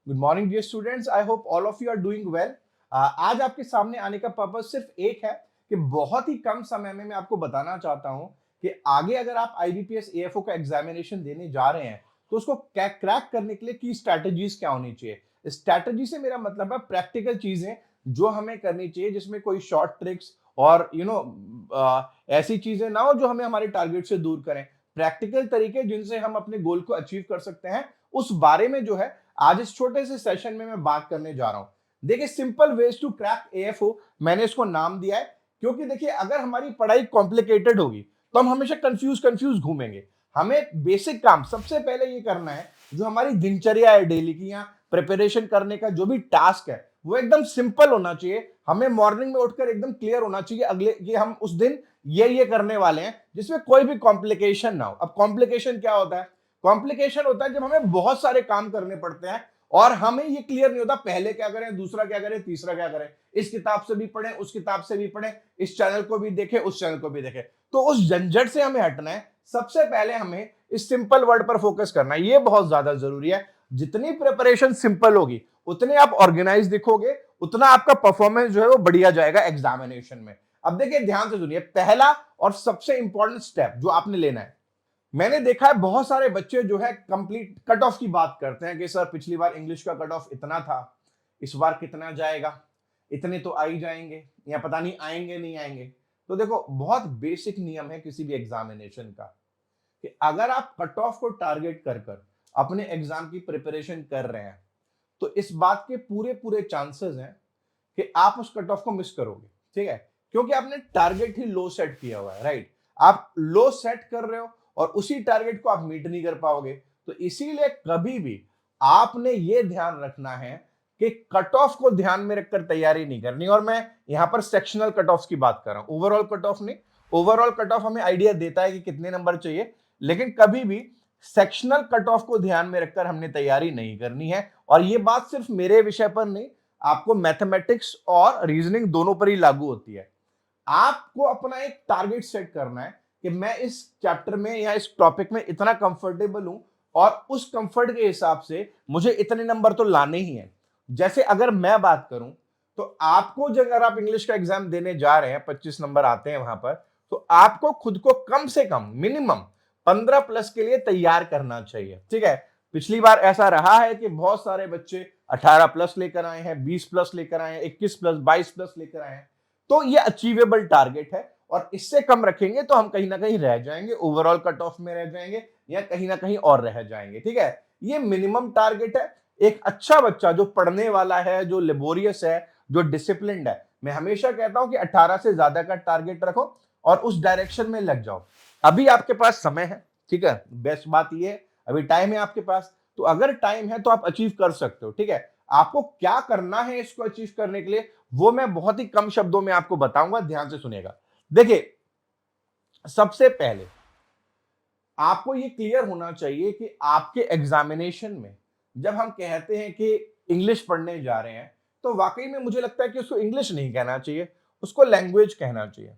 Good morning dear students, I hope all of you are doing well. आज आपके सामने आने का पर्पस सिर्फ एक है कि बहुत ही कम समय में मैं आपको बताना चाहता हूं कि आगे अगर आप आईबीपीएस एएफओ का एग्जामिनेशन देने जा रहे हैं तो उसको क्रैक करने के लिए की स्ट्रैटेजीज क्या होनी चाहिए। स्ट्रैटेजी से मेरा मतलब है प्रैक्टिकल चीजें जो हमें करनी चाहिए, जिसमें कोई शॉर्ट ट्रिक्स और ऐसी चीजें ना हो जो हमें हमारे टारगेट से दूर करें। प्रैक्टिकल तरीके जिनसे हम अपने गोल को अचीव कर सकते हैं, उस बारे में जो है आज इस छोटे से सेशन में मैं बात करने जा रहा हूं। देखिए, simple ways to crack AFO मैंने इसको नाम दिया है क्योंकि देखिए, अगर हमारी पढ़ाई कॉम्प्लिकेटेड होगी तो हम हमेशा कंफ्यूज कंफ्यूज घूमेंगे। हमें बेसिक काम सबसे पहले ये करना है, जो हमारी दिनचर्या है डेली की या प्रिपरेशन करने का जो भी टास्क है वो एकदम सिंपल होना चाहिए। हमें मॉर्निंग में उठकर एकदम क्लियर होना चाहिए अगले कि हम उस दिन ये करने वाले हैं, जिसमें कोई भी कॉम्प्लिकेशन ना हो। अब कॉम्प्लिकेशन क्या होता है? कॉम्प्लिकेशन होता है जब हमें बहुत सारे काम करने पड़ते हैं और हमें ये क्लियर नहीं होता पहले क्या करें, दूसरा क्या करें, तीसरा क्या करें। इस किताब से भी पढ़ें, उस किताब से भी पढ़ें, इस चैनल को भी देखें, उस चैनल को भी देखें। तो उस झंझट से हमें हटना है। सबसे पहले हमें इस सिंपल वर्ड पर फोकस करना है, ये बहुत ज्यादा जरूरी है। जितनी प्रिपरेशन सिंपल होगी उतने आप ऑर्गेनाइज दिखोगे, उतना आपका परफॉर्मेंस जो है वो बढ़िया जाएगा एग्जामिनेशन में। अब देखिए, ध्यान से सुनिए, पहला और सबसे इंपॉर्टेंट स्टेप जो आपने लेना है, मैंने देखा है बहुत सारे बच्चे जो है कंप्लीट कट ऑफ की बात करते हैं कि सर पिछली बार इंग्लिश का कट ऑफ इतना था, इस बार कितना जाएगा, इतने तो आ ही जाएंगे या पता नहीं आएंगे नहीं आएंगे। तो देखो, बहुत बेसिक नियम है किसी भी एग्जामिनेशन का कि अगर आप कट ऑफ को टारगेट कर कर अपने एग्जाम की प्रिपरेशन कर रहे हैं तो इस बात के पूरे पूरे चांसेस हैं कि आप उस कट ऑफ को मिस करोगे। ठीक है, क्योंकि आपने टारगेट ही लो सेट किया हुआ है। राइट, आप लो सेट कर रहे हो और उसी टारगेट को आप मीट नहीं कर पाओगे। तो इसीलिए कभी भी आपने ये ध्यान रखना है कि कट ऑफ को ध्यान में रखकर तैयारी नहीं करनी। और मैं यहां पर सेक्शनल कट ऑफ की बात कर रहा हूं, ओवरऑल कट ऑफ नहीं। ओवरऑल कट ऑफ हमें आइडिया देता है कि कितने नंबर चाहिए, लेकिन कभी भी सेक्शनल कट ऑफ को ध्यान में रखकर हमने तैयारी नहीं करनी है। और ये बात सिर्फ मेरे विषय पर नहीं, आपको मैथमेटिक्स और रीजनिंग दोनों पर ही लागू होती है। आपको अपना एक टारगेट सेट करना है कि मैं इस चैप्टर में या इस टॉपिक में इतना कंफर्टेबल हूं और उस कंफर्ट के हिसाब से मुझे इतने नंबर तो लाने ही हैं। जैसे अगर मैं बात करूं तो आपको, जब अगर आप इंग्लिश का एग्जाम देने जा रहे हैं, 25 नंबर आते हैं वहां पर, तो आपको खुद को कम से कम मिनिमम 15 प्लस के लिए तैयार करना चाहिए। ठीक है, पिछली बार ऐसा रहा है कि बहुत सारे बच्चे 18 प्लस लेकर आए हैं, 20 प्लस लेकर आए हैं, 21 प्लस, 22 प्लस लेकर आए हैं। तो ये अचीवेबल टारगेट है और इससे कम रखेंगे तो हम कहीं ना कहीं रह जाएंगे, ओवरऑल कट ऑफ में रह जाएंगे या कहीं ना कहीं और रह जाएंगे। ठीक है, ये मिनिमम टारगेट है। एक अच्छा बच्चा जो पढ़ने वाला है, जो लेबोरियस है, जो डिसिप्लिन्ड है, मैं हमेशा कहता हूं कि 18 से ज्यादा का टारगेट रखो और उस डायरेक्शन में लग जाओ। अभी आपके पास समय है। ठीक है, बेस्ट बात ये है अभी टाइम है आपके पास, तो अगर टाइम है तो आप अचीव कर सकते हो। ठीक है, आपको क्या करना है इसको अचीव करने के लिए, वो मैं बहुत ही कम शब्दों में आपको बताऊंगा, ध्यान से सुनेगा। देखिए, सबसे पहले आपको ये क्लियर होना चाहिए कि आपके एग्जामिनेशन में जब हम कहते हैं कि इंग्लिश पढ़ने जा रहे हैं, तो वाकई में मुझे लगता है कि उसको इंग्लिश नहीं कहना चाहिए, उसको लैंग्वेज कहना चाहिए,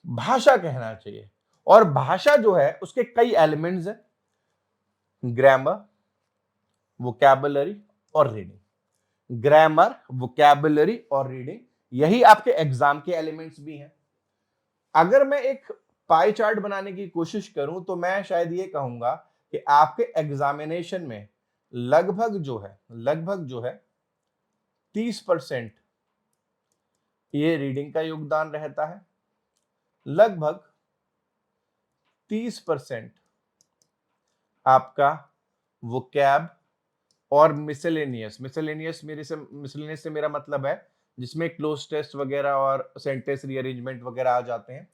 भाषा कहना चाहिए। और भाषा जो है उसके कई एलिमेंट्स हैं, ग्रामर, वोकैबुलरी और रीडिंग। ग्रामर, वोकैबुलरी और रीडिंग, यही आपके एग्जाम के एलिमेंट्स भी हैं। अगर मैं एक पाई चार्ट बनाने की कोशिश करूं तो मैं शायद ये कहूंगा कि आपके एग्जामिनेशन में लगभग जो है 30% ये रीडिंग का योगदान रहता है, लगभग 30% आपका वोकैब और मिसलेनियस से मेरा मतलब है जिसमें क्लोज टेस्ट वगैरह और सेंटेंस रीअरेंजमेंट वगैरह आ जाते हैं।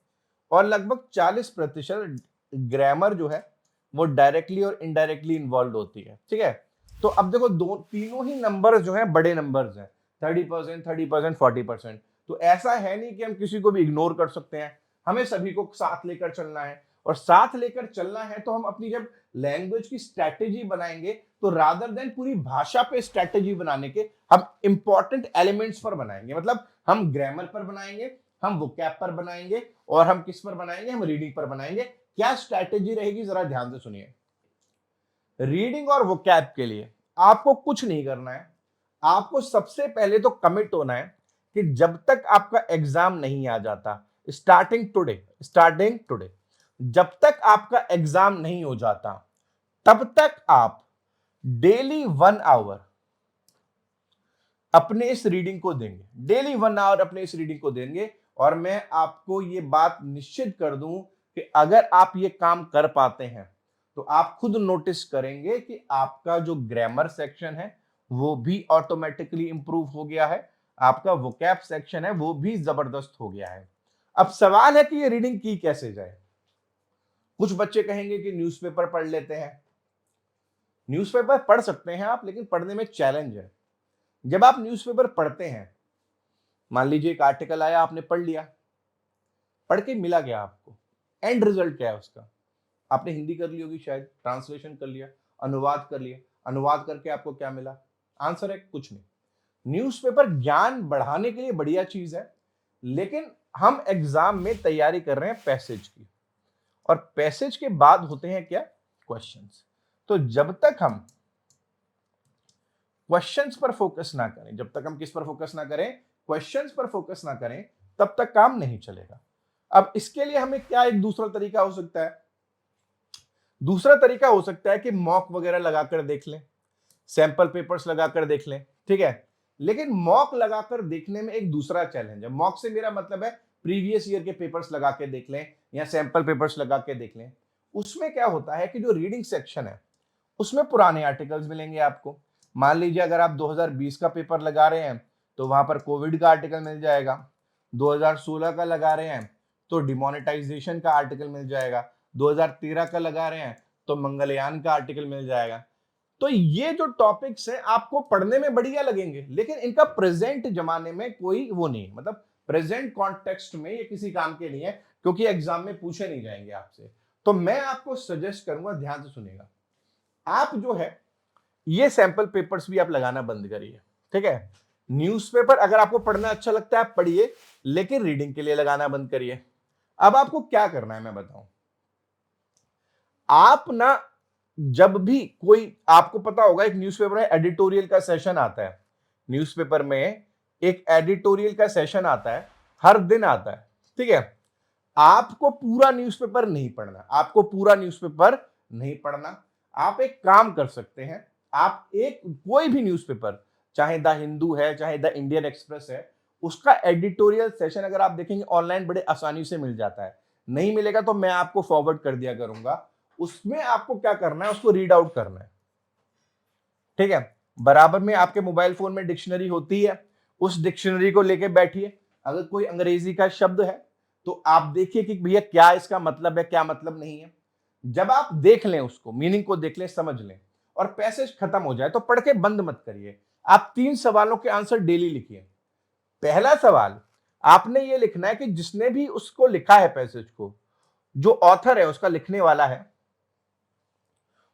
और लगभग 40% ग्रामर जो है वो डायरेक्टली और इनडायरेक्टली इन्वॉल्व होती है। ठीक है, तो अब देखो, दो तीनों ही नंबर जो है बड़े नंबर्स हैं, 30%, 30%, 40%। तो ऐसा है नहीं कि हम किसी को भी इग्नोर कर सकते हैं, हमें सभी को साथ लेकर चलना है। और साथ लेकर चलना है तो हम अपनी जब लैंग्वेज की स्ट्रैटेजी बनाएंगे तो रादर देन पूरी भाषा पे स्ट्रैटेजी बनाने के, हम इंपॉर्टेंट एलिमेंट्स पर बनाएंगे। मतलब हम ग्रामर पर बनाएंगे, हम वोकैब पर बनाएंगे और हम किस पर बनाएंगे, हम रीडिंग पर बनाएंगे। क्या स्ट्रैटेजी रहेगी, जरा ध्यान से सुनिए। रीडिंग और वोकैब के लिए आपको कुछ नहीं करना है। आपको सबसे पहले तो कमिट होना है कि जब तक आपका एग्जाम नहीं आ जाता, स्टार्टिंग टुडे, जब तक आपका एग्जाम नहीं हो जाता, तब तक आप डेली 1 आवर अपने इस रीडिंग को देंगे, डेली 1 आवर अपने इस रीडिंग को देंगे। और मैं आपको ये बात निश्चित कर दूं कि अगर आप ये काम कर पाते हैं तो आप खुद नोटिस करेंगे कि आपका जो ग्रामर सेक्शन है वो भी ऑटोमेटिकली इंप्रूव हो गया है, आपका वोकैब सेक्शन है वो भी जबरदस्त हो गया है। अब सवाल है कि ये रीडिंग की कैसे जाए। कुछ बच्चे कहेंगे कि न्यूज़पेपर पढ़ लेते हैं। न्यूज़पेपर पढ़ सकते हैं आप, लेकिन पढ़ने में चैलेंज है। जब आप न्यूज़पेपर पढ़ते हैं, मान लीजिए एक आर्टिकल आया, आपने पढ़ लिया, पढ़ के मिला क्या आपको, एंड रिजल्ट क्या है उसका? आपने हिंदी कर ली होगी, शायद ट्रांसलेशन कर लिया, अनुवाद कर लिया, अनुवाद करके आपको क्या मिला? आंसर है कुछ नहीं। न्यूज़पेपर ज्ञान बढ़ाने के लिए बढ़िया चीज है, लेकिन हम एग्जाम में तैयारी कर रहे हैं पैसेज की, और पैसेज के बाद होते हैं क्या? क्वेश्चंस। तो जब तक हम क्वेश्चंस पर फोकस ना करें, जब तक हम किस पर फोकस ना करें, क्वेश्चंस पर फोकस ना करें, तब तक काम नहीं चलेगा। अब इसके लिए हमें क्या एक दूसरा तरीका हो सकता है? दूसरा तरीका हो सकता है कि मॉक वगैरह लगाकर देख लें, सैंपल पेपर्स लगाकर देख लें, ठीक है। लेकिन मॉक लगाकर देखने में एक दूसरा चैलेंज है। मॉक से मेरा मतलब है प्रीवियस ईयर के पेपर्स लगा के देख लें या सैंपल पेपर्स लगा के देख लें। उसमें क्या होता है कि जो रीडिंग सेक्शन है उसमें पुराने आर्टिकल्स मिलेंगे आपको। मान लीजिए अगर आप 2020 का पेपर लगा रहे हैं तो वहां पर कोविड का आर्टिकल मिल जाएगा, 2016 का लगा रहे हैं तो डिमोनेटाइजेशन का आर्टिकल मिल जाएगा, 2013 का लगा रहे हैं तो मंगलयान का आर्टिकल मिल जाएगा। तो ये जो टॉपिक्स हैं आपको पढ़ने में बढ़िया लगेंगे, लेकिन इनका प्रेजेंट जमाने में कोई वो नहीं, मतलब प्रेजेंट कॉन्टेक्स्ट में ये किसी काम के नहीं है, क्योंकि एग्जाम में पूछे नहीं जाएंगे आपसे। तो मैं आपको सजेस्ट करूंगा, ध्यान से सुनिएगा, आप जो है ये सैंपल पेपर्स भी आप लगाना बंद करिए, ठीक है। न्यूज़पेपर अगर आपको पढ़ना अच्छा लगता है आप पढ़िए, लेकिन रीडिंग के लिए लगाना बंद करिए। अब आपको क्या करना है मैं बताऊं। आप ना जब भी कोई, आपको पता होगा एक न्यूज़पेपर में एडिटोरियल का सेशन आता है, न्यूज़पेपर में एक एडिटोरियल का सेशन आता है, हर दिन आता है, ठीक है। आपको पूरा न्यूज़पेपर नहीं पढ़ना, आपको पूरा न्यूज़पेपर नहीं पढ़ना। आप एक काम कर सकते हैं, आप एक कोई भी न्यूज़पेपर, चाहे द हिंदू है, चाहे द इंडियन एक्सप्रेस है, उसका एडिटोरियल सेशन अगर आप देखेंगे ऑनलाइन बड़े आसानी से मिल जाता है। नहीं मिलेगा तो मैं आपको फॉरवर्ड कर दिया करूंगा। उसमें आपको क्या करना है, उसको रीड आउट करना है, ठीक है। बराबर में आपके मोबाइल फोन में डिक्शनरी होती है, उस डिक्शनरी को लेके बैठिए। अगर कोई अंग्रेजी का शब्द है तो आप देखिए कि भैया क्या इसका मतलब है, क्या मतलब नहीं है। जब आप देख लें, उसको मीनिंग को देख लें, समझ लें, और पैसेज खत्म हो जाए तो पढ़ के बंद मत करिए। आप 3 सवालों के आंसर डेली लिखिए। पहला सवाल आपने ये लिखना है कि जिसने भी उसको लिखा है पैसेज को, जो ऑथर है उसका लिखने वाला है,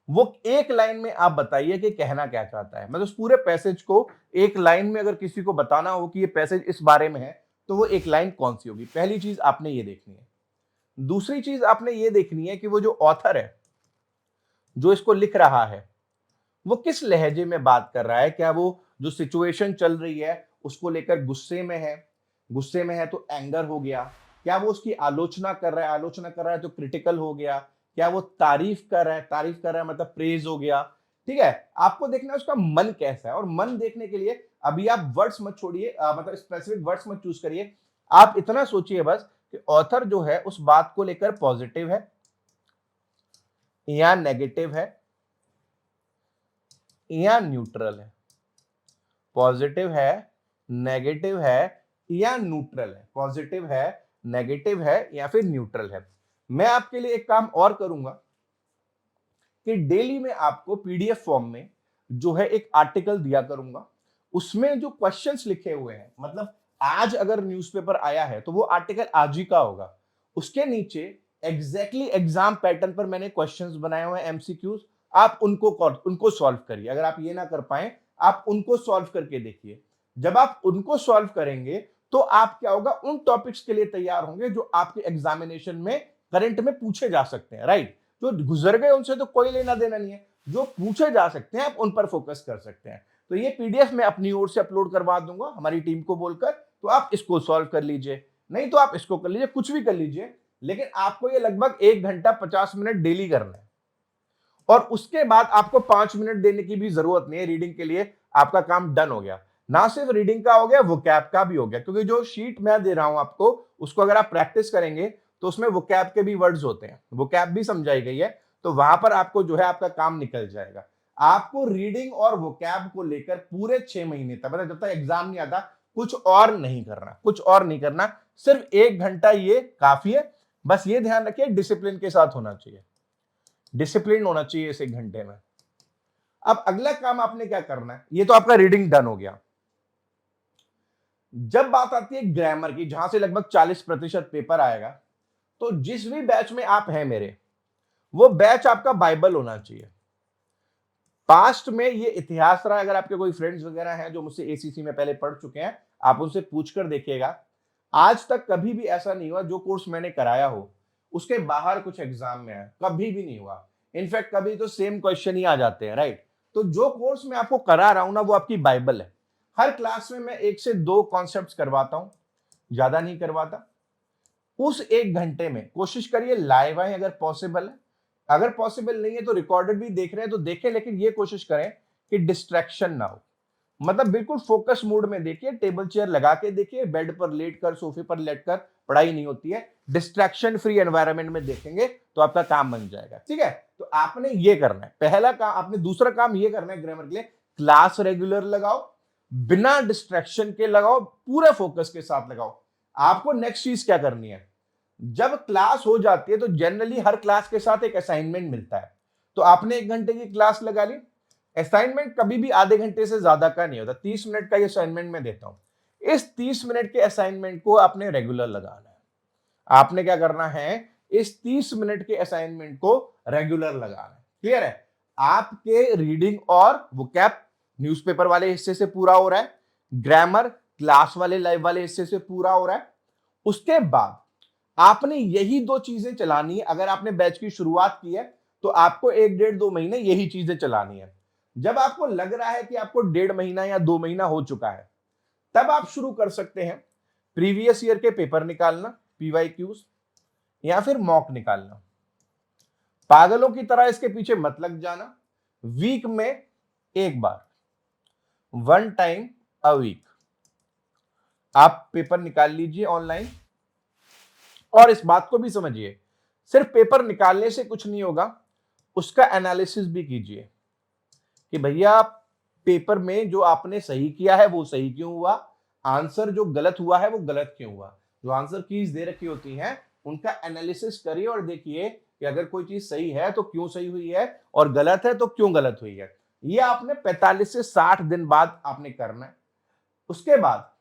वो एक लाइन में आप बताइए कि कहना क्या चाहता है। मतलब उस पूरे पैसेज को एक लाइन में अगर किसी को बताना हो कि ये पैसेज इस बारे में है, तो वो एक लाइन कौन सी होगी। पहली चीज आपने ये देखनी है। दूसरी चीज आपने ये देखनी है कि वो जो ऑथर है, जो इसको लिख रहा है, वो किस लहजे में बात कर रहा है। क्या वो जो सिचुएशन चल रही है उसको लेकर गुस्से में है, गुस्से में है तो एंगर हो गया। क्या वो उसकी आलोचना कर रहा है, आलोचना कर रहा है तो क्रिटिकल हो गया। क्या वो तारीफ कर रहा है, तारीफ कर रहा है मतलब प्रेज हो गया। ठीक है, आपको देखना है उसका मन कैसा है। और मन देखने के लिए अभी आप वर्ड्स मत छोड़िए, मतलब स्पेसिफिक वर्ड्स मत चूज करिए। आप इतना सोचिए बस कि ऑथर जो है उस बात को लेकर पॉजिटिव है या नेगेटिव है या न्यूट्रल है। पॉजिटिव है, नेगेटिव है या न्यूट्रल है। पॉजिटिव है, नेगेटिव है या फिर न्यूट्रल है। मैं आपके लिए एक काम और करूंगा कि डेली में आपको पीडीएफ फॉर्म में जो है एक आर्टिकल दिया करूंगा। उसमें जो क्वेश्चंस लिखे हुए हैं, मतलब आज अगर न्यूज़पेपर आया है तो वो आर्टिकल आज ही का होगा। उसके नीचे एग्जैक्टली एग्जाम पैटर्न पर मैंने क्वेश्चंस बनाए हुए हैं, एमसीक्यूज। आप उनको सॉल्व करिए। अगर आप ये ना कर पाए, आप उनको सॉल्व करके देखिए। जब आप उनको सॉल्व करेंगे तो आप क्या होगा, उन टॉपिक्स के लिए तैयार होंगे जो आपके एग्जामिनेशन में करंट में पूछे जा सकते हैं, राइट। जो गुजर गए उनसे तो कोई लेना देना नहीं है। जो पूछे जा सकते हैं आप उन पर फोकस कर सकते हैं। तो ये पीडीएफ मैं अपनी ओर से अपलोड करवा दूंगा हमारी टीम को बोलकर, तो आप इसको सॉल्व कर लीजिए, नहीं तो आप इसको कर लीजिए, कुछ भी कर लीजिए, लेकिन आपको ये लगभग 1 घंटा 50 मिनट डेली करना है। और उसके बाद आपको 5 मिनट देने की भी जरूरत नहीं है रीडिंग के लिए, आपका काम डन हो गया। ना सिर्फ रीडिंग का हो गया, वोकैब का भी हो गया, क्योंकि जो शीट मैं दे रहा हूं आपको, उसको अगर आप प्रैक्टिस करेंगे तो उसमें वोकैब के भी वर्ड्स होते हैं, वोकैब भी समझाई गई है, तो वहां पर आपको जो है आपका काम निकल जाएगा। आपको रीडिंग और वोकैब को लेकर पूरे 6 महीने तक, मतलब जब तक एग्जाम नहीं आता, कुछ और नहीं करना, कुछ और नहीं करना, सिर्फ 1 घंटा ये काफी है। बस ये ध्यान रखिए डिसिप्लिन के साथ होना चाहिए, डिसिप्लिन होना चाहिए इस 1 घंटे में। अब अगला काम आपने क्या करना है, ये तो आपका रीडिंग डन हो गया। जब बात आती है ग्रामर की, जहां से लगभग 40% पेपर आएगा, तो जिस भी बैच में आप हैं मेरे, वो बैच आपका बाइबल होना चाहिए। पास्ट में ये इतिहास रहा, अगर आपके कोई फ्रेंड्स वगैरह हैं जो मुझसे एसीसी में पहले पढ़ चुके हैं, आप उनसे पूछकर देखिएगा, आज तक कभी भी ऐसा नहीं हुआ जो कोर्स मैंने कराया हो उसके बाहर कुछ एग्जाम में है, कभी भी नहीं हुआ। इनफैक्ट कभी तो सेम क्वेश्चन ही आ जाते हैं, राइट। तो जो कोर्स मैं आपको करा रहा हूं ना, वो आपकी बाइबल है। हर क्लास में मैं 1 से 2 कॉन्सेप्ट्स करवाता हूं, ज्यादा नहीं करवाता। उस 1 घंटे में कोशिश करिए लाइव आए अगर पॉसिबल है, अगर पॉसिबल नहीं है तो रिकॉर्डेड भी देख रहे हैं तो देखें, लेकिन ये कोशिश करें कि डिस्ट्रैक्शन ना हो, मतलब बिल्कुल फोकस मूड में देखिए, टेबल चेयर लगा के देखिए, बेड पर लेट कर, सोफे पर लेट कर पढ़ाई नहीं होती है, डिस्ट्रैक्शन फ्री एनवायरनमेंट में देखेंगे तो आपका काम बन जाएगा, ठीक है। तो आपने ये करना है पहला काम, आपने दूसरा काम ये करना है ग्रामर के लिए, क्लास रेगुलर लगाओ, बिना डिस्ट्रैक्शन के लगाओ, पूरे फोकस के साथ लगाओ। आपको नेक्स्ट चीज क्या करनी है, जब क्लास हो जाती है तो जनरली हर क्लास के साथ एक असाइनमेंट मिलता है, तो आपने 1 घंटे की क्लास लगा ली, असाइनमेंट कभी भी आधे घंटे से ज्यादा का नहीं होता, 30 मिनट का ये असाइनमेंट मैं देता हूं। इस 30 मिनट के असाइनमेंट को आपने रेगुलर लगाना है। आपने क्या करना है, इस 30 मिनट के असाइनमेंट को रेगुलर लगाना है, क्लियर है। आपके रीडिंग और वोकैब न्यूज़पेपर वाले हिस्से से पूरा हो रहा है, ग्रामर क्लास वाले लाइव वाले हिस्से से पूरा हो रहा है। उसके बाद आपने यही 2 चीजें चलानी है। अगर आपने बैच की शुरुआत की है तो आपको 1 डेढ़ 2 महीने यही चीजें चलानी है। जब आपको लग रहा है कि आपको 1.5 महीना या 2 महीना हो चुका है, तब आप शुरू कर सकते हैं प्रीवियस ईयर के पेपर निकालना, पीवाईक्यूज, या फिर मॉक निकालना। पागलों की तरह इसके पीछे मत लग जाना, वीक में एक बार, 1 टाइम अ वीक आप पेपर निकाल लीजिए ऑनलाइन। और इस बात को भी समझिए, सिर्फ पेपर निकालने से कुछ नहीं होगा, उसका एनालिसिस भी कीजिए कि भैया पेपर में जो आपने सही किया है वो सही क्यों हुआ, आंसर जो गलत हुआ है वो गलत क्यों हुआ। जो आंसर कीज दे रखी होती हैं उनका एनालिसिस करिए और देखिए कि अगर कोई चीज सही है तो क्यों सही हुई है और गलत है तो क्यों गलत हुई है। ये आपने 45 से 60 दिन बाद आपने करना है। उसके बाद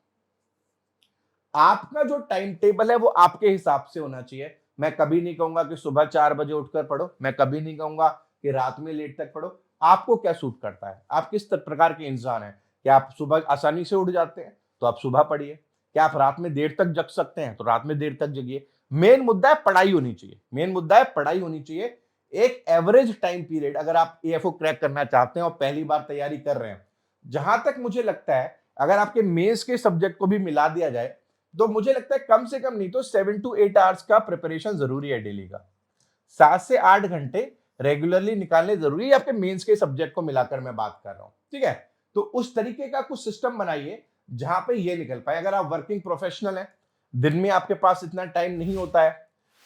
आपका जो टाइम टेबल है वो आपके हिसाब से होना चाहिए। मैं कभी नहीं कहूंगा कि सुबह 4 बजे उठकर पढ़ो, मैं कभी नहीं कहूंगा कि रात में लेट तक पढ़ो। आपको क्या सूट करता है, आप किस प्रकार के इंसान हैं। क्या आप सुबह आसानी से उठ जाते हैं तो आप सुबह पढ़िए, क्या आप रात में देर तक जग सकते हैं तो रात में देर तक जगिए। मेन मुद्दा है पढ़ाई होनी चाहिए, मेन मुद्दा है पढ़ाई होनी चाहिए। एक एवरेज टाइम पीरियड, अगर आप एएफओ क्रैक करना चाहते हैं और पहली बार तैयारी कर रहे हैं, जहां तक मुझे लगता है अगर आपके मेंस के सब्जेक्ट को भी मिला दिया जाए तो मुझे लगता है कम से कम नहीं तो 7 to 8 आवर्स का प्रिपरेशन जरूरी है डेली का। 7 से 8 घंटे रेगुलरली निकालने जरूरी है, आपके मेंस के सब्जेक्ट को मिलाकर मैं बात कर रहा हूं, ठीक है। तो उस तरीके का कुछ सिस्टम बनाइए जहां पे ये निकल पाए। अगर आप वर्किंग प्रोफेशनल हैं, दिन में आपके पास इतना टाइम नहीं होता है,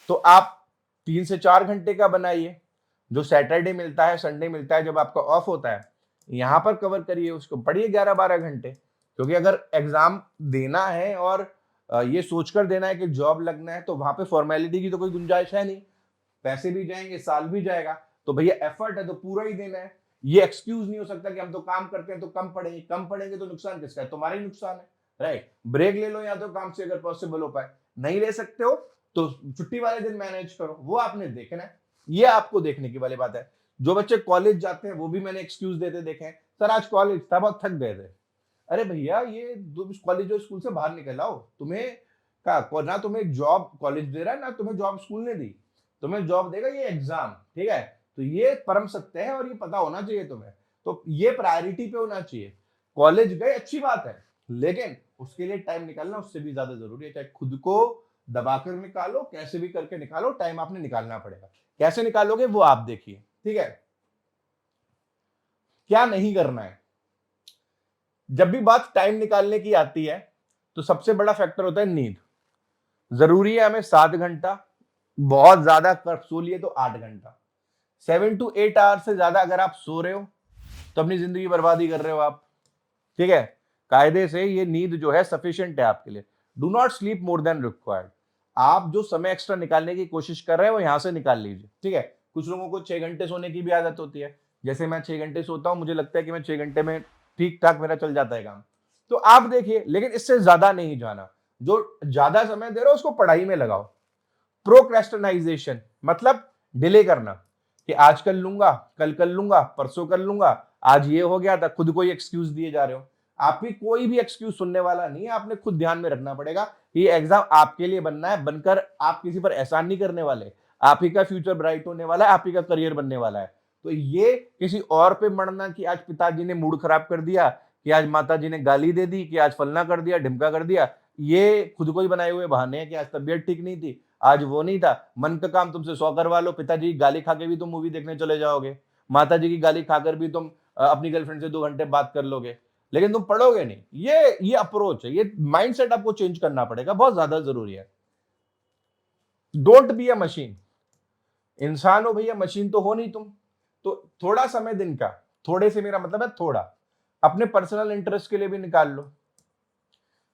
तो आप 3 से 4 घंटे का बनाइए। जो सैटरडे मिलता है, संडे मिलता है, जब आपका ऑफ होता है, यहां पर कवर करिए, उसको पढ़िए 11-12 घंटे। क्योंकि अगर एग्जाम देना है और ये सोचकर देना है कि जॉब लगना है, तो वहां पे फॉर्मेलिटी की तो कोई गुंजाइश है नहीं, पैसे भी जाएंगे, साल भी जाएगा, तो भैया एफर्ट है तो पूरा ही देना है। ये एक्सक्यूज नहीं हो सकता कि हम तो काम करते हैं तो कम पढ़ेंगे, कम पढ़ेंगे तो नुकसान किसका है, तुम्हारा ही नुकसान है, राइट। ब्रेक ले लो या तो काम से, अगर पॉसिबल हो पाए, नहीं ले सकते हो तो छुट्टी वाले दिन मैनेज करो, वो आपने देखना है। ये आपको देखने की वाली बात है। जो बच्चे कॉलेज जाते हैं वो भी मैंने एक्सक्यूज देते देखे हैं, सर आज कॉलेज था, बहुत थक गए थे। अरे भैया ये कॉलेज और स्कूल से बाहर निकल आओ, तुम्हें का ना तुम्हें जॉब कॉलेज दे रहा है, ना तुम्हें जॉब स्कूल ने दी, तुम्हें जॉब देगा ये एग्जाम, ठीक है। तो ये परम सत्य है और ये पता होना चाहिए तुम्हें। तो ये प्रायोरिटी पे होना चाहिए। कॉलेज गए अच्छी बात है, लेकिन उसके लिए टाइम निकालना उससे भी ज्यादा जरूरी है। चाहे खुद को दबाकर निकालो, कैसे भी करके निकालो, टाइम आपने निकालना पड़ेगा। कैसे निकालोगे वो आप देखिए, ठीक है। क्या नहीं करना है, जब भी बात टाइम निकालने की आती है तो सबसे बड़ा फैक्टर होता है नींद। जरूरी है हमें 7 घंटा, बहुत ज्यादा कर सो लिए तो 8 घंटा। 7 to 8 आवर्स से ज्यादा अगर आप सो रहे हो तो अपनी जिंदगी बर्बादी कर रहे हो आप, ठीक है। कायदे से ये नींद जो है सफिशिएंट है आपके लिए। Do not sleep more than required. आप जो समय एक्स्ट्रा निकालने की कोशिश कर रहे हैं वो यहां से निकाल लीजिए, ठीक है। कुछ लोगों को 6 घंटे सोने की भी आदत होती है, जैसे मैं 6 घंटे सोता हूं, मुझे लगता है कि मैं 6 घंटे में ठीक ठाक मेरा चल जाता है काम। तो आप देखिए, लेकिन इससे ज्यादा नहीं जाना। जो ज्यादा समय दे रहे हो उसको पढ़ाई में लगाओ। प्रोक्रेस्टिनाइजेशन मतलब डिले करना, कि आज कर लूंगा, कल कर लूंगा, परसों कर लूंगा, आज ये हो गया था, खुद को ही एक्सक्यूज दिए जा रहे हो। आपकी कोई भी एक्सक्यूज सुनने वाला नहीं है। आपने खुद ध्यान में रखना पड़ेगा कि ये एग्जाम आपके लिए बनना है, बनकर आप किसी पर एहसान नहीं करने वाले। आप ही का फ्यूचर ब्राइट होने वाला है, आप ही का करियर बनने वाला है। तो ये किसी और पे मरना कि आज पिताजी ने मूड खराब कर दिया, कि आज माताजी ने गाली दे दी, कि आज फलना कर दिया, ढिमका कर दिया, ये खुद को ही बनाए हुए बहाने हैं कि आज तबीयत ठीक नहीं थी, आज वो नहीं था। मन का काम तुमसे 100 करवा लो, पिताजी की गाली खा के भी तुम मूवी देखने चले जाओगे, माताजी की गाली खाकर भी तुम अपनी गर्लफ्रेंड से 2 घंटे बात कर लोगे, लेकिन तुम पढ़ोगे नहीं। ये अप्रोच है, ये माइंडसेट आपको चेंज करना पड़ेगा, बहुत ज्यादा जरूरी है। Don't be a machine. इंसान हो भैया, मशीन तो हो नहीं तुम। तो थोड़ा समय दिन का, थोड़े से मेरा मतलब है थोड़ा, अपने पर्सनल इंटरेस्ट के लिए भी निकाल लो।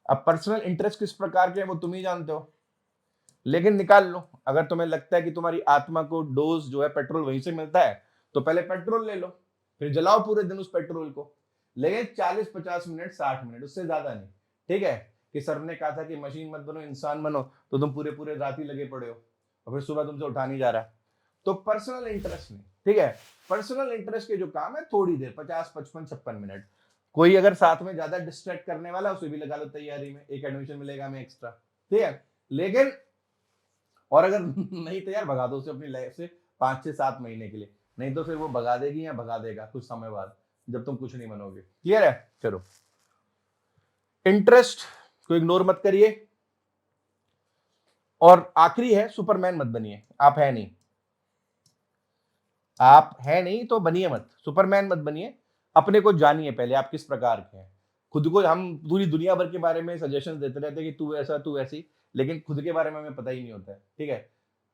अब पर्सनल इंटरेस्ट किस प्रकार के हैं वो तुम ही जानते हो, लेकिन निकाल लो। अगर तुम्हें लगता है कि तुम्हारी आत्मा को डोज जो है पेट्रोल वहीं से मिलता है, तो पहले पेट्रोल ले लो, फिर जलाओ पूरे दिन उस पेट्रोल को। लेकिन 40-50 मिनट, 60 मिनट, उससे ज्यादा नहीं, ठीक है। कि सर ने कहा था कि मशीन मत बनो, इंसान बनो, तो तुम पूरे पूरे रात ही लगे पड़े हो और फिर सुबह तुमसे उठा नहीं जा रहा। तो पर्सनल इंटरेस्ट नहीं, ठीक है। पर्सनल इंटरेस्ट के जो काम है थोड़ी देर, 50, 55, 56 मिनट। कोई अगर साथ में ज्यादा डिस्ट्रैक्ट करने वाला उसे भी लगा लो तैयारी में, एक एडमिशन मिलेगा हमें एक्स्ट्रा, ठीक है। लेकिन और अगर नहीं तैयार, भगा दो उसे अपनी लाइफ से 5 से 7 महीने के लिए। नहीं तो फिर वो भगा देगी या भगा देगा कुछ समय बाद, जब तुम कुछ नहीं बनोगे। क्लियर है? चलो, इंटरेस्ट को इग्नोर मत करिए। और आखिरी है, सुपरमैन मत बनिए। आप है नहीं, आप है नहीं तो बनिए मत, सुपरमैन मत बनिए। अपने को जानिए पहले, आप किस प्रकार के हैं। खुद को, हम पूरी दुनिया भर के बारे में सजेशन देते रहते हैं कि तू ऐसा, तू ऐसी, लेकिन खुद के बारे में हमें पता ही नहीं होता है, ठीक है।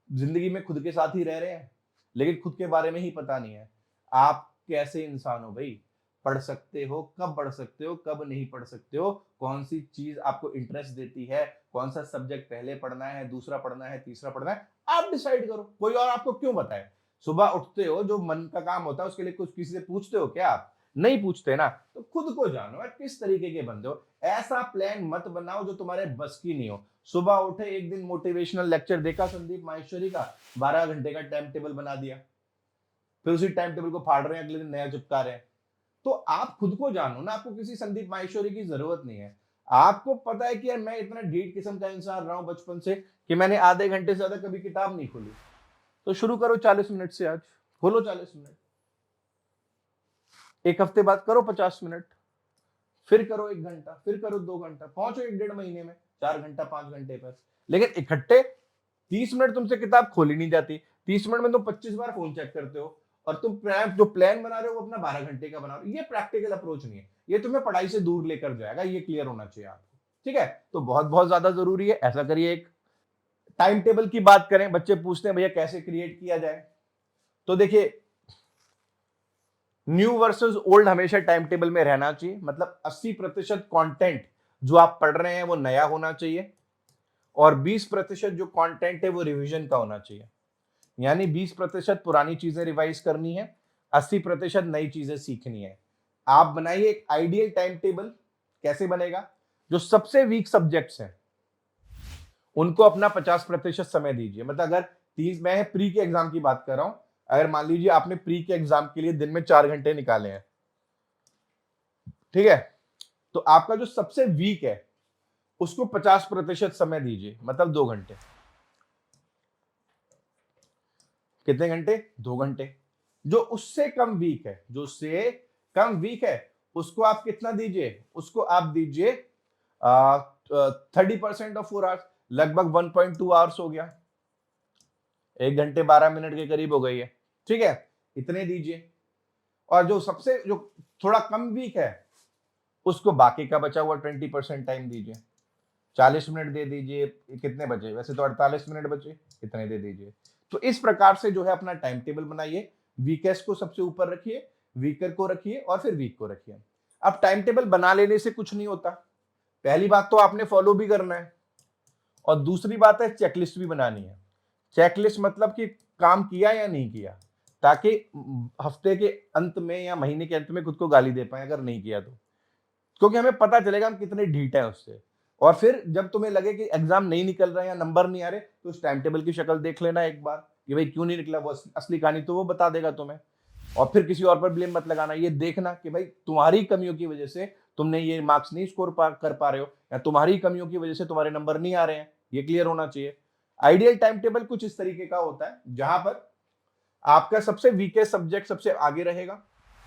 जिंदगी में खुद के साथ ही रह रहे हैं, लेकिन खुद के बारे में ही पता नहीं है। आप कैसे इंसान हो भाई? पढ़ सकते हो, कब पढ़ सकते हो, कब नहीं पढ़ सकते हो, कौन सी चीज आपको इंटरेस्ट देती है, कौन सा सब्जेक्ट पहले पढ़ना है, दूसरा पढ़ना है, तीसरा पढ़ना है, आप डिसाइड करो। कोई और आपको क्यों बताए? सुबह उठते हो, जो मन का काम होता है उसके लिए कुछ किसी से पूछते हो क्या? आप नहीं पूछते ना। तो खुद को जानो यार, किस तरीके के बंदे हो। ऐसा प्लान मत बनाओ जो तुम्हारे बस की नहीं हो। सुबह उठे, एक दिन मोटिवेशनल लेक्चर देखा संदीप माहेश्वरी का, 12 घंटे का टाइम टेबल बना दिया, फिर उसी टाइम टेबल को फाड़ रहे हैं, अगले दिन नया चिपका रहे हैं। तो आप खुद को जानो ना, आपको किसी संदीप माहेश्वरी की जरूरत नहीं है। आपको पता है कि यार मैं इतना ढीठ किस्म का इंसान रहा हूं बचपन से कि मैंने आधे घंटे से ज्यादा कभी किताब नहीं खोली। तो शुरू करो 40 मिनट से, आज खोलो 40 मिनट, एक हफ्ते बाद करो 50 मिनट, फिर करो 1 घंटा, फिर करो 2 घंटा, पहुंचो 1 डेढ़ महीने में 4 घंटा, 5 घंटे पर। लेकिन इकट्ठे 30 मिनट तुमसे किताब खोली नहीं जाती। 30 मिनट में तुम 25 बार फोन चेक करते हो, और तुम जो प्लान बना रहे हो वो अपना 12 घंटे का बना रहे हो। ये प्रैक्टिकल अप्रोच नहीं है, ये तुम्हें पढ़ाई से दूर लेकर जाएगा। ये क्लियर होना चाहिए आपको, ठीक है। तो बहुत बहुत ज्यादा जरूरी है, ऐसा करिए। एक टाइम टेबल की बात करें, बच्चे पूछते हैं भैया कैसे क्रिएट किया जाए। तो देखिए, न्यू वर्सेस ओल्ड हमेशा टाइम टेबल में रहना चाहिए। मतलब 80% कंटेंट जो आप पढ़ रहे हैं वो नया होना चाहिए, और 20% जो कंटेंट है वो रिवीजन का होना चाहिए। यानी 20% पुरानी चीजें रिवाइज करनी है, 80% नई चीजें सीखनी है। आप बनाइए एक आइडियल टाइम टेबल। कैसे बनेगा? जो सबसे वीक सब्जेक्ट्स हैं उनको अपना 50% समय दीजिए। मतलब अगर 30, मैं प्री के एग्जाम की बात कर रहा हूं, अगर मान लीजिए आपने प्री के एग्जाम के लिए दिन में 4 घंटे निकाले हैं, ठीक है, तो आपका जो सबसे वीक है उसको 50% समय दीजिए, मतलब 2 घंटे। कितने घंटे? 2 घंटे। जो उससे कम वीक है, जो उससे कम वीक है, उसको आप कितना दीजिए, उसको आप दीजिए 30% ऑफ 4 आवर्स, लगभग 1.2 आवर्स हो गया, 1 घंटे 12 मिनट के करीब हो गई है। ठीक है, इतने दीजिए। और जो सबसे जो थोड़ा कम वीक है, उसको बाकी का बचा हुआ 20% टाइम दीजिए, 40 मिनट दे दीजिए। कितने बचे, वैसे तो 48 मिनट बचे, इतने दे दीजिए। तो इस प्रकार से जो है अपना टाइम टेबल बनाइए, वीकेस्ट को सबसे ऊपर रखिए, वीकर को रखिए और फिर वीक को रखिए। अब टाइम टेबल बना लेने से कुछ नहीं होता, पहली बात तो आपने फॉलो भी करना है, और दूसरी बात है चेकलिस्ट भी बनानी है। चेकलिस्ट मतलब कि काम किया या नहीं किया, ताकि हफ्ते के अंत में या महीने के अंत में खुद को गाली दे पाए अगर नहीं किया तो, क्योंकि हमें पता चलेगा हम कितने ढीठ हैं उससे। और फिर जब तुम्हें लगे कि एग्जाम नहीं निकल रहा है या नंबर नहीं आ रहे, तो उस टाइम टेबल की शक्ल देख लेना एक बार कि भाई क्यों नहीं निकला, वो असली कहानी तो वो बता देगा तुम्हें। और फिर किसी और पर ब्लेम मत लगाना, ये देखना कि भाई तुम्हारी कमियों की वजह से तुमने ये मार्क्स नहीं स्कोर कर पा रहे हो, या तुम्हारी कमियों की वजह से तुम्हारे नंबर नहीं आ रहे हैं, ये क्लियर होना चाहिए। आइडियल टाइम टेबल कुछ इस तरीके का होता है, जहां पर आपका सबसे वीकेस्ट सब्जेक्ट सबसे आगे रहेगा,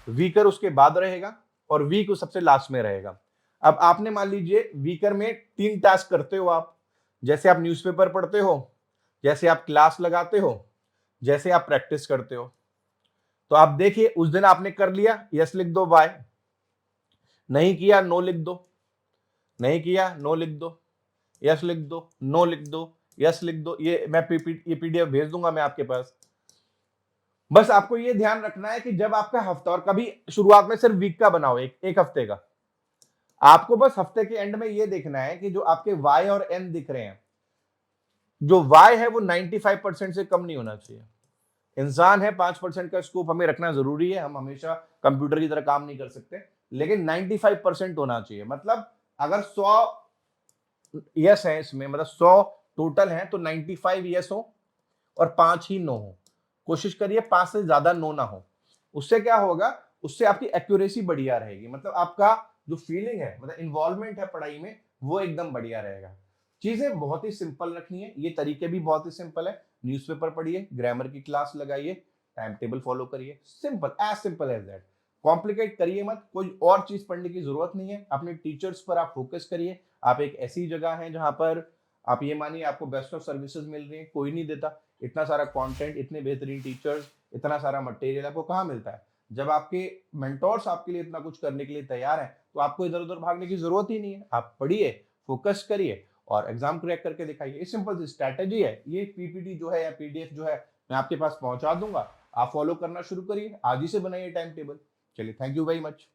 वीकर उसके बाद रहेगा, और वीक सबसे लास्ट में रहेगा। अब आपने मान लीजिए वीकर में 3 टास्क करते हो आप, जैसे आप न्यूज़पेपर पढ़ते हो, जैसे आप क्लास लगाते हो, जैसे आप प्रैक्टिस करते हो। तो आप देखिए उस दिन आपने कर लिया, यस लिख दो, बाय। नहीं किया, नो लिख दो। नहीं किया, नो लिख दो। यस लिख दो, नो लिख दो, यस लिख दो। ये मैं ये पीडीएफ भेज दूंगा मैं आपके पास। बस आपको ये ध्यान रखना है कि जब आपका हफ्ता, और कभी शुरुआत में सिर्फ वीक का बनाओ, एक हफ्ते का, आपको बस हफ्ते के एंड में ये देखना है कि जो आपके वाई और एन दिख रहे हैं, जो वाई है वो 95% से कम नहीं होना चाहिए। इंसान है, 5% का स्कोप हमें रखना जरूरी है, हम हमेशा कंप्यूटर की तरह काम नहीं कर सकते, लेकिन 95% होना चाहिए। मतलब अगर 100 यस है इसमें, मतलब 100 टोटल है, तो 95 यस हो और 5 ही नो हो। कोशिश करिए 5 से ज्यादा नो ना हो। उससे क्या होगा, उससे आपकी एक्यूरेसी बढ़िया रहेगी, मतलब आपका जो फीलिंग है, मतलब इन्वॉल्वमेंट है पढ़ाई में, वो एकदम बढ़िया रहेगा। चीजें बहुत ही सिंपल रखनी है, ये तरीके भी बहुत ही सिंपल है। न्यूज़पेपर पढ़िए, ग्रामर की क्लास लगाइए, टाइम टेबल फॉलो करिए, सिंपल एज दैट। कॉम्प्लिकेट करिए मत, कोई और चीज पढ़ने की जरूरत नहीं है। अपने टीचर्स पर आप फोकस करिए। आप एक ऐसी जगह है जहां पर आप ये मानिए आपको बेस्ट ऑफ सर्विसेज मिल रही है, कोई नहीं देता। इतना सारा कंटेंट, इतने बेहतरीन टीचर्स, इतना सारा मटेरियल आपको कहाँ मिलता है? जब आपके मेंटोर्स आपके लिए इतना कुछ करने के लिए तैयार हैं, तो आपको इधर उधर भागने की जरूरत ही नहीं है। आप पढ़िए, फोकस करिए और एग्जाम क्रैक करके दिखाइए। ये सिंपल सी स्ट्रैटेजी है। ये पीपीटी जो है या पीडीएफ जो है, मैं आपके पास पहुंचा दूंगा, आप फॉलो करना शुरू करिए, आज ही से बनाइए टाइम टेबल। चलिए, थैंक यू वेरी मच।